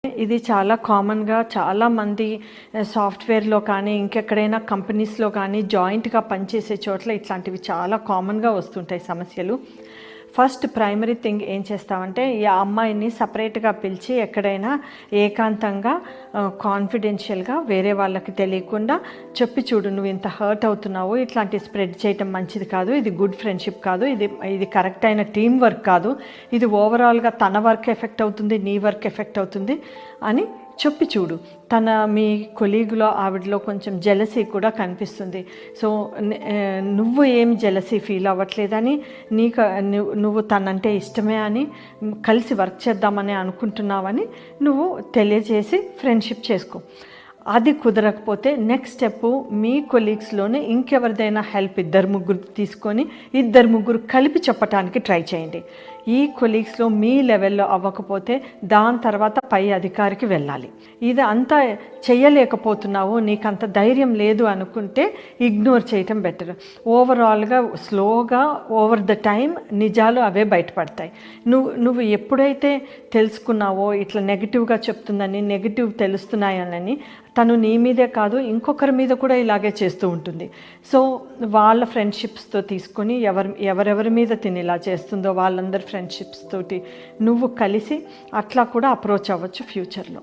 ఇది చాలా కామన్‌గా చాలామంది సాఫ్ట్‌వేర్‌లో కానీ, ఇంకెక్కడైనా కంపెనీస్‌లో కానీ జాయింట్‌గా పనిచేసే చోట్ల ఇట్లాంటివి చాలా కామన్‌గా వస్తుంటాయి సమస్యలు. ఫస్ట్ ప్రైమరీ థింగ్ ఏం చేస్తామంటే, ఈ అమ్మాయిని సెపరేట్‌గా పిలిచి ఎక్కడైనా ఏకాంతంగా కాన్ఫిడెన్షియల్‌గా వేరే వాళ్ళకి తెలియకుండా చెప్పి చూడు, నువ్వు ఇంత హర్ట్ అవుతున్నావు, ఇట్లాంటివి స్ప్రెడ్ చేయటం మంచిది కాదు, ఇది గుడ్ ఫ్రెండ్షిప్ కాదు, ఇది కరెక్ట్ అయిన టీమ్ వర్క్ కాదు, ఇది ఓవరాల్‌గా తన వర్క్ ఎఫెక్ట్ అవుతుంది, నీ వర్క్ ఎఫెక్ట్ అవుతుంది అని చెప్పి చూడు. మీ కొలీగ్‌లో ఆవిడలో కొంచెం జెలసీ కూడా కనిపిస్తుంది. సో, నువ్వు ఏం జెలసీ ఫీల్ అవ్వట్లేదని, నువ్వు తనంటే ఇష్టమే అని, కలిసి వర్క్ చేద్దామని అనుకుంటున్నావని నువ్వు తెలియజేసి ఫ్రెండ్షిప్ చేసుకో. అది కుదరకపోతే నెక్స్ట్ స్టెప్, మీ కొలీగ్స్లోనే ఇంకెవరిదైనా హెల్ప్ ఇద్దరు ముగ్గురు తీసుకొని ఇద్దరు ముగ్గురు కలిపి చెప్పటానికి ట్రై చేయండి. ఈ కొలీగ్స్లో మీ లెవెల్లో అవ్వకపోతే దాని తర్వాత పై అధికారికి వెళ్ళాలి. ఇది అంతా చెయ్యలేకపోతున్నావు, నీకంత ధైర్యం లేదు అనుకుంటే ఇగ్నోర్ చేయటం బెటర్. ఓవరాల్గా స్లోగా ఓవర్ ద టైం నిజాలు అవే బయటపడతాయి. నువ్వు ఎప్పుడైతే తెలుసుకున్నావో ఇట్లా నెగిటివ్గా చెప్తుందని, నెగిటివ్ తెలుస్తున్నాయని, తను నీ మీదే కాదు ఇంకొకరి మీద కూడా ఇలాగే చేస్తూ ఉంటుంది. సో వాళ్ళ ఫ్రెండ్షిప్స్తో తీసుకొని ఎవరెవరి మీద తిని ఇలా చేస్తుందో వాళ్ళందరి ఫ్రెండ్షిప్స్ తోటి నువ్వు కలిసి అట్లా కూడా అప్రోచ్ అవ్వచ్చు ఫ్యూచర్లో.